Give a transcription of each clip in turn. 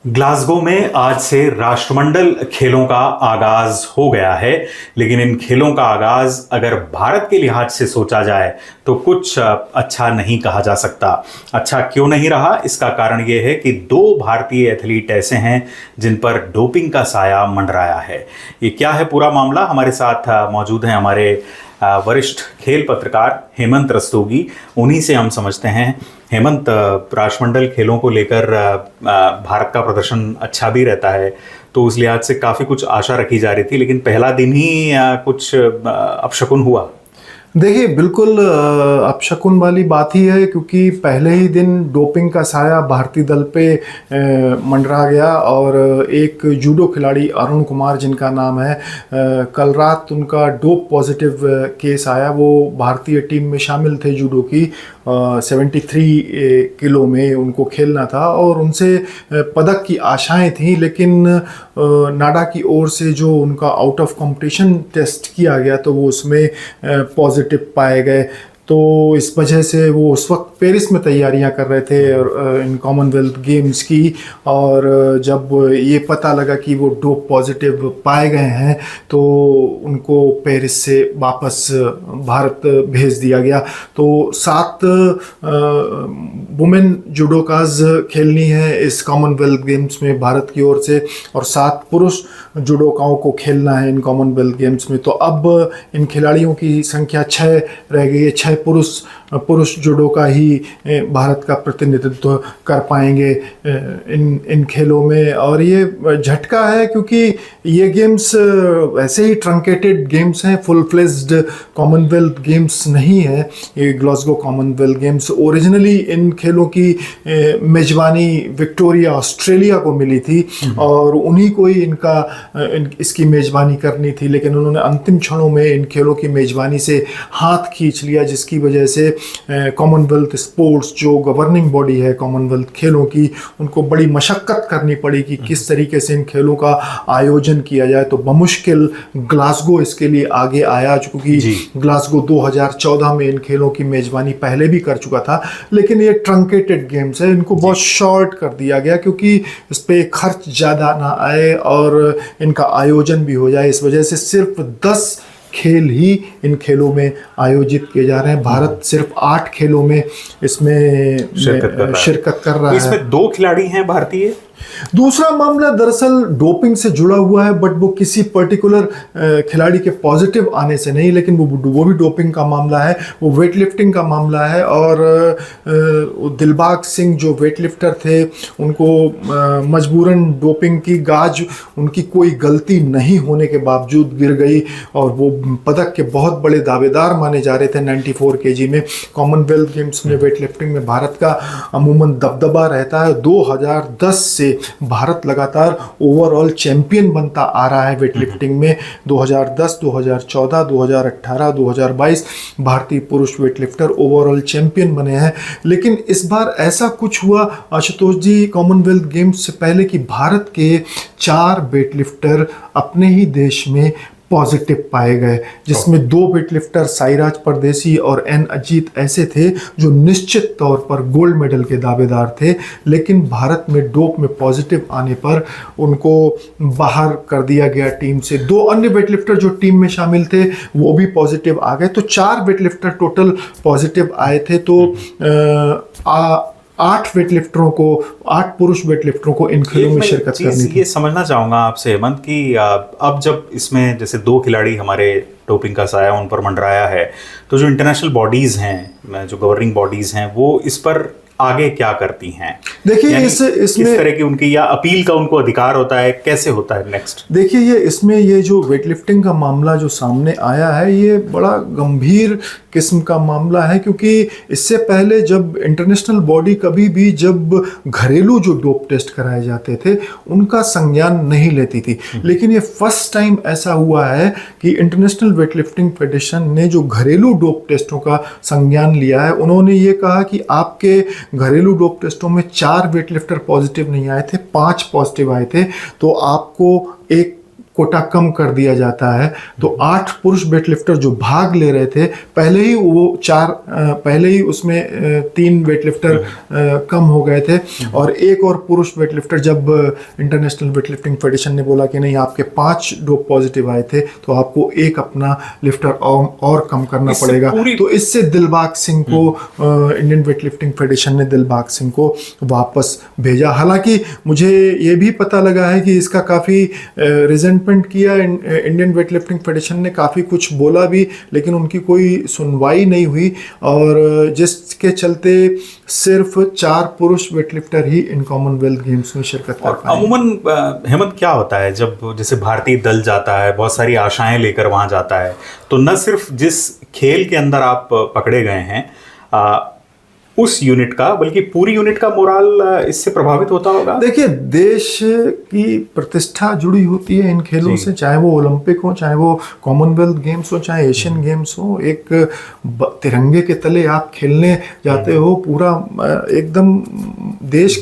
Glasgow में आज से राष्ट्रमंडल खेलों का आगाज हो गया है। लेकिन इन खेलों का आगाज अगर भारत के लिहाज से सोचा जाए तो कुछ अच्छा नहीं कहा जा सकता। अच्छा क्यों नहीं रहा, इसका कारण ये है कि दो भारतीय एथलीट ऐसे हैं जिन पर डोपिंग का साया मंडराया है। ये क्या है पूरा मामला, हमारे साथ मौजूद हैं हमारे वरिष्ठ खेल पत्रकार हेमंत रस्तोगी। उन्हीं से हम समझते हैं। हेमंत, राष्ट्रमंडल खेलों को लेकर भारत का प्रदर्शन अच्छा भी रहता है, तो उस लिहाज से काफ़ी कुछ आशा रखी जा रही थी, लेकिन पहला दिन ही कुछ अपशकुन हुआ। देखिए, बिल्कुल अपशकुन वाली बात ही है, क्योंकि पहले ही दिन डोपिंग का साया भारतीय दल पे मंडरा गया और एक जूडो खिलाड़ी अरुण कुमार, जिनका नाम है, कल रात उनका डोप पॉजिटिव केस आया। वो भारतीय टीम में शामिल थे जूडो की। 73 किलो में उनको खेलना था और उनसे पदक की आशाएं थी, लेकिन नाडा की ओर से जो उनका आउट ऑफ कंपटीशन टेस्ट किया गया तो वो उसमें पॉजिटिव पाए गए। तो इस वजह से वो उस वक्त पेरिस में तैयारियां कर रहे थे इन कॉमनवेल्थ गेम्स की, और जब ये पता लगा कि वो डोप पॉजिटिव पाए गए हैं तो उनको पेरिस से वापस भारत भेज दिया गया। तो 7 वुमेन जुडोकाज खेलनी है इस कॉमनवेल्थ गेम्स में भारत की ओर से, और 7 पुरुष जुडोकाओं को खेलना है इन कॉमनवेल्थ गेम्स में। तो अब इन खिलाड़ियों की संख्या 6 रह गई है। 6 पुरुष जुडोका ही भारत का प्रतिनिधित्व कर पाएंगे इन खेलों में। और ये झटका है, क्योंकि ये गेम्स ऐसे ही ट्रंकेटेड गेम्स हैं, फुल फ्लेज्ड कॉमनवेल्थ गेम्स नहीं है। ये ग्लासगो कॉमनवेल्थ गेम्स ओरिजिनली इन खेलों की मेजबानी विक्टोरिया ऑस्ट्रेलिया को मिली थी और उन्हीं को ही इसकी मेजबानी करनी थी, लेकिन उन्होंने अंतिम क्षणों में इन खेलों की मेजबानी से हाथ खींच लिया, जिसकी वजह से कॉमनवेल्थ स्पोर्ट्स, जो गवर्निंग बॉडी है कॉमनवेल्थ खेलों की, उनको बड़ी मशक्कत करनी पड़ी कि किस तरीके से इन खेलों का आयोजन किया जाए। तो बमुश्किल ग्लासगो इसके लिए आगे आया, क्योंकि ग्लासगो 2014 में इन खेलों की मेजबानी पहले भी कर चुका था, लेकिन ये ट्रंकेटेड गेम्स है, इनको बहुत शॉर्ट कर दिया गया क्योंकि इस पर खर्च ज़्यादा ना आए और इनका आयोजन भी हो जाए। इस वजह से सिर्फ 10 खेल ही इन खेलों में आयोजित किए जा रहे हैं। भारत सिर्फ 8 खेलों में इसमें शिरकत कर रहा है। इसमें 2 खिलाड़ी हैं भारतीय। दूसरा मामला दरअसल डोपिंग से जुड़ा हुआ है, बट वो किसी पर्टिकुलर खिलाड़ी के पॉजिटिव आने से नहीं, लेकिन वो भी डोपिंग का मामला है, वो वेट लिफ्टिंग का मामला है। और दिलबाग सिंह जो वेट लिफ्टर थे, उनको मजबूरन डोपिंग की गाज उनकी कोई गलती नहीं होने के बावजूद गिर गई और वो पदक के बहुत बड़े दावेदार माने जा रहे थे 94 केजी में। कॉमनवेल्थ गेम्स में वेट लिफ्टिंग में भारत का अमूमन दबदबा रहता है। 2010 से भारत लगातार ओवरऑल चैंपियन बनता आ रहा है वेट लिफ्टिंग में। 2010, 2014, 2018, 2022 भारतीय पुरुष वेट लिफ्टर ओवरऑल चैंपियन बने हैं। लेकिन इस बार ऐसा कुछ हुआ आशुतोष जी, कॉमनवेल्थ गेम्स से पहले, कि भारत के 4 वेट लिफ्टर अपने ही देश में पॉजिटिव पाए गए, जिसमें 2 वेटलिफ्टर साईराज परदेसी और एन अजीत ऐसे थे जो निश्चित तौर पर गोल्ड मेडल के दावेदार थे, लेकिन भारत में डोप में पॉजिटिव आने पर उनको बाहर कर दिया गया टीम से। 2 अन्य वेटलिफ्टर जो टीम में शामिल थे वो भी पॉजिटिव आ गए, तो 4 वेटलिफ्टर टोटल पॉजिटिव आए थे। तो 8 पुरुष वेटलिफ्टरों को इन खेलों में शिरकत करनी थी। ये समझना चाहूँगा आपसे हेमंत कि अब जब इसमें जैसे 2 खिलाड़ी हमारे डोपिंग का साया उन पर मंडराया है, तो जो इंटरनेशनल बॉडीज़ हैं, जो गवर्निंग बॉडीज़ हैं, वो इस पर आगे क्या करती हैं? देखिए, इसमें इस तरह की उनकी या अपील का उनको अधिकार होता है, कैसे होता है नेक्स्ट? देखिए, ये जो वेटलिफ्टिंग का मामला जो सामने आया है, ये बड़ा गंभीर किस्म का मामला है, क्योंकि इससे पहले जब इंटरनेशनल बॉडी कभी भी जब घरेलू जो डोप टेस्ट कराए जाते थे उनका संज्ञान नहीं लेती थी, लेकिन ये फर्स्ट टाइम ऐसा हुआ है कि इंटरनेशनल वेटलिफ्टिंग फेडरेशन ने जो घरेलू डोप टेस्टों का संज्ञान लिया है, उन्होंने ये कहा कि आपके घरेलू डोप टेस्टों में 4 वेटलिफ्टर पॉजिटिव नहीं आए थे, 5 पॉजिटिव आए थे, तो आपको एक कोटा कम कर दिया जाता है, तो 8 पुरुष वेटलिफ्टर जो भाग ले रहे थे, पहले ही उसमें 3 वेटलिफ्टर कम हो गए थे, और एक और पुरुष वेटलिफ्टर, जब इंटरनेशनल वेटलिफ्टिंग फेडरेशन ने बोला कि नहीं आपके 5 डोप पॉजिटिव आए थे तो आपको एक अपना लिफ्टर और कम करना पड़ेगा, तो इससे दिलबाग सिंह को इंडियन वेटलिफ्टिंग फेडरेशन ने दिलबाग सिंह को वापस भेजा। हालांकि मुझे ये भी पता लगा है कि इसका काफ़ी रिजेंटमेंट किया, इंडियन वेटलिफ्टिंग फेडरेशन ने काफ़ी कुछ बोला भी, लेकिन उनकी कोई सुनवाई नहीं हुई, और जिसके चलते सिर्फ 4 पुरुष weightlifter he in Commonwealth games में शिरकत कर पाए। अमूमन हेमंत क्या होता है जब जैसे भारतीय दल जाता है, बहुत सारी आशाएं लेकर वहां जाता है, तो न सिर्फ जिस खेल के अंदर आप पकड़े गए हैं उस यूनिट का, बल्कि पूरी यूनिट का मोराल इससे प्रभावित होता होगा। देखिए, देश की प्रतिष्ठा जुड़ी होती है इन खेलों से, चाहे वो ओलंपिक हो, चाहे वो कॉमनवेल्थ गेम्स हो, चाहे एशियन गेम्स हो। एक तिरंगे के तले आप खेलने जाते हो, पूरा एकदम देश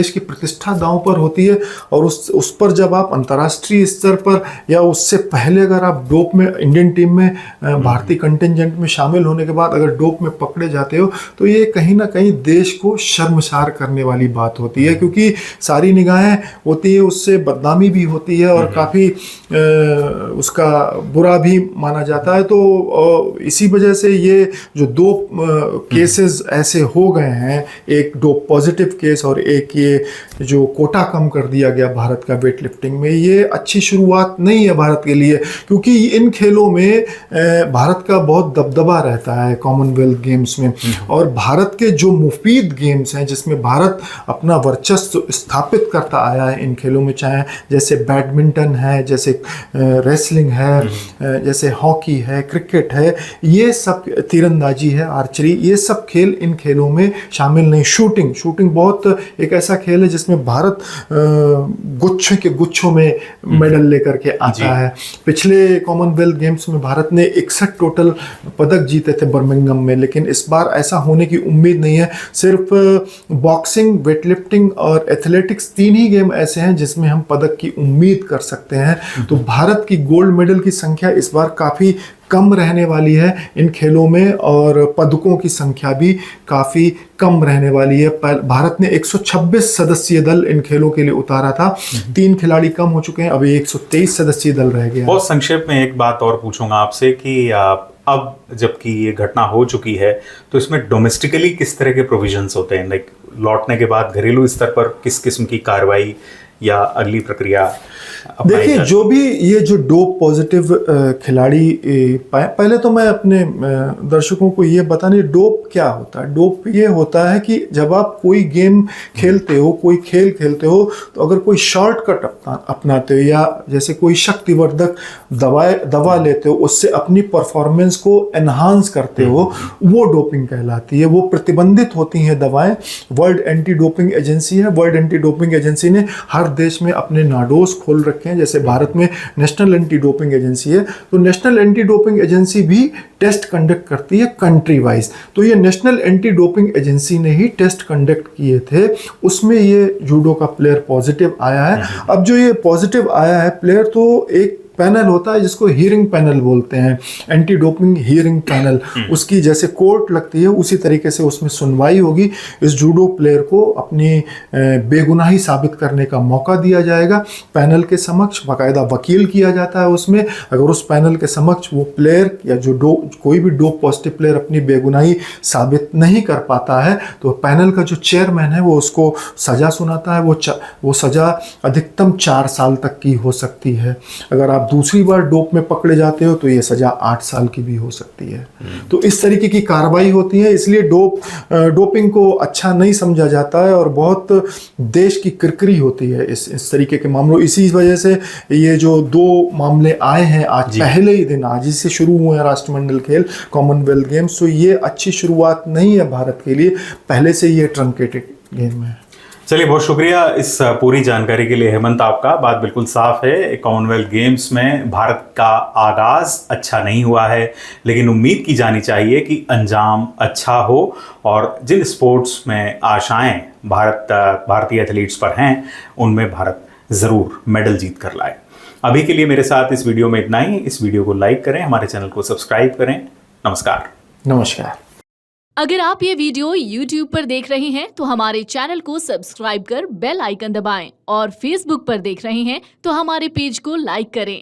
की प्रतिष्ठा दांव पर होती है, और उस पर जब आप अंतर्राष्ट्रीय स्तर पर या उससे पहले अगर आप डोप में, इंडियन टीम में भारतीय कंटिजेंट में शामिल होने के बाद अगर डोप में पकड़े जाते हो, तो ये कहीं ना कहीं देश को शर्मसार करने वाली बात होती है, क्योंकि सारी निगाहें होती है, उससे बदनामी भी होती है और काफ़ी उसका बुरा भी माना जाता है। तो इसी वजह से ये जो 2 केसेस ऐसे हो गए हैं, एक डोप पॉजिटिव केस और एक ये जो कोटा कम कर दिया गया भारत का वेट लिफ्टिंग में, ये अच्छी शुरुआत नहीं है भारत के लिए, क्योंकि इन खेलों में भारत का बहुत दबदबा रहता है कॉमनवेल्थ गेम्स में, और भारत के जो मुफीद गेम्स हैं जिसमें भारत अपना वर्चस्व स्थापित करता आया है इन खेलों में, चाहे जैसे बैडमिंटन है, जैसे रेसलिंग है, जैसे हॉकी है, क्रिकेट है, ये सब, तीरंदाजी है, आर्चरी, ये सब खेल इन खेलों में शामिल नहीं। शूटिंग बहुत एक ऐसा खेल है जिसमें भारत गुच्छों में मेडल लेकर के आता है। पिछले कॉमनवेल्थ गेम्स में भारत ने 61 टोटल पदक जीते थे बर्मिंघम में, लेकिन इस बार ऐसा होने की उम्मीद नहीं है। सिर्फ बॉक्सिंग, वेटलिफ्टिंग और एथलेटिक्स 3 ही गेम ऐसे हैं जिसमें हम पदक की उम्मीद कर सकते हैं। तो भारत की गोल्ड मेडल की संख्या इस बार काफ़ी कम रहने वाली है इन खेलों में, और पदकों की संख्या भी काफ़ी कम रहने वाली है। भारत ने 126 सदस्यीय दल इन खेलों के लिए उतारा था, 3 खिलाड़ी कम हो चुके हैं, अभी 123 सदस्यीय दल रह गया। बहुत संक्षेप में एक बात और पूछूंगा आपसे कि अब जबकि ये घटना हो चुकी है, तो इसमें डोमेस्टिकली किस तरह के प्रोविजंस होते हैं? लाइक लौटने के बाद घरेलू स्तर पर किस किस्म की कार्रवाई या अगली प्रक्रिया? देखिए, जो भी ये जो डोप पॉजिटिव खिलाड़ी पहले तो मैं अपने दर्शकों को ये बताने, डोप क्या होता है। डोप ये होता है कि जब आप कोई गेम खेलते हो, कोई खेल खेलते हो, तो अगर कोई शॉर्टकट अपनाते हो या जैसे कोई शक्तिवर्धक दवा लेते हो, उससे अपनी परफॉर्मेंस को एनहांस करते हो, वो डोपिंग कहलाती है। वो प्रतिबंधित होती हैं दवाएं। वर्ल्ड एंटी डोपिंग एजेंसी है, वर्ल्ड एंटी डोपिंग एजेंसी ने हर देश में अपने नाडोस खोल रखे हैं। जैसे भारत में नेशनल एंटी डोपिंग एजेंसी है, तो नेशनल एंटी डोपिंग एजेंसी भी टेस्ट कंडक्ट करती है कंट्री वाइज। तो ये नेशनल एंटी डोपिंग एजेंसी ने ही टेस्ट कंडक्ट किए थे, उसमें ये जूडो का प्लेयर पॉजिटिव आया है। अब जो ये पॉजिटिव आया है प्लेयर, तो एक पैनल होता है जिसको हियरिंग पैनल बोलते हैं, एंटी डोपिंग हियरिंग पैनल, उसकी जैसे कोर्ट लगती है उसी तरीके से उसमें सुनवाई होगी। इस जूडो प्लेयर को अपनी बेगुनाही साबित करने का मौका दिया जाएगा। पैनल के समक्ष बाकायदा वकील किया जाता है उसमें। अगर उस पैनल के समक्ष वो प्लेयर या जो कोई भी डोप पॉजिटिव प्लेयर अपनी बेगुनाही साबित नहीं कर पाता है, तो पैनल का जो चेयरमैन है वो उसको सजा सुनाता है। वो सजा अधिकतम 4 साल तक की हो सकती है। अगर आप दूसरी बार डोप में पकड़े जाते हो तो ये सजा 8 साल की भी हो सकती है। तो इस तरीके की कार्रवाई होती है, इसलिए डोपिंग को अच्छा नहीं समझा जाता है और बहुत देश की किरकिरी होती है इस तरीके के मामलों। इसी वजह से ये जो 2 मामले आए हैं आज पहले ही दिन, आज ही से शुरू हुए हैं राष्ट्रमंडल खेल कॉमनवेल्थ गेम्स, तो ये अच्छी शुरुआत नहीं है भारत के लिए। पहले से ये ट्रंकेटेड गेम है। चलिए, बहुत शुक्रिया इस पूरी जानकारी के लिए हेमंत आपका। बात बिल्कुल साफ है, कॉमनवेल्थ गेम्स में भारत का आगाज अच्छा नहीं हुआ है, लेकिन उम्मीद की जानी चाहिए कि अंजाम अच्छा हो और जिन स्पोर्ट्स में आशाएं भारतीय एथलीट्स पर हैं उनमें भारत ज़रूर मेडल जीत कर लाए। अभी के लिए मेरे साथ इस वीडियो में इतना ही। इस वीडियो को लाइक करें, हमारे चैनल को सब्सक्राइब करें। नमस्कार। नमस्कार। अगर आप ये वीडियो YouTube पर देख रहे हैं तो हमारे चैनल को सब्सक्राइब कर बेल आइकन दबाएं और Facebook पर देख रहे हैं तो हमारे पेज को लाइक करें।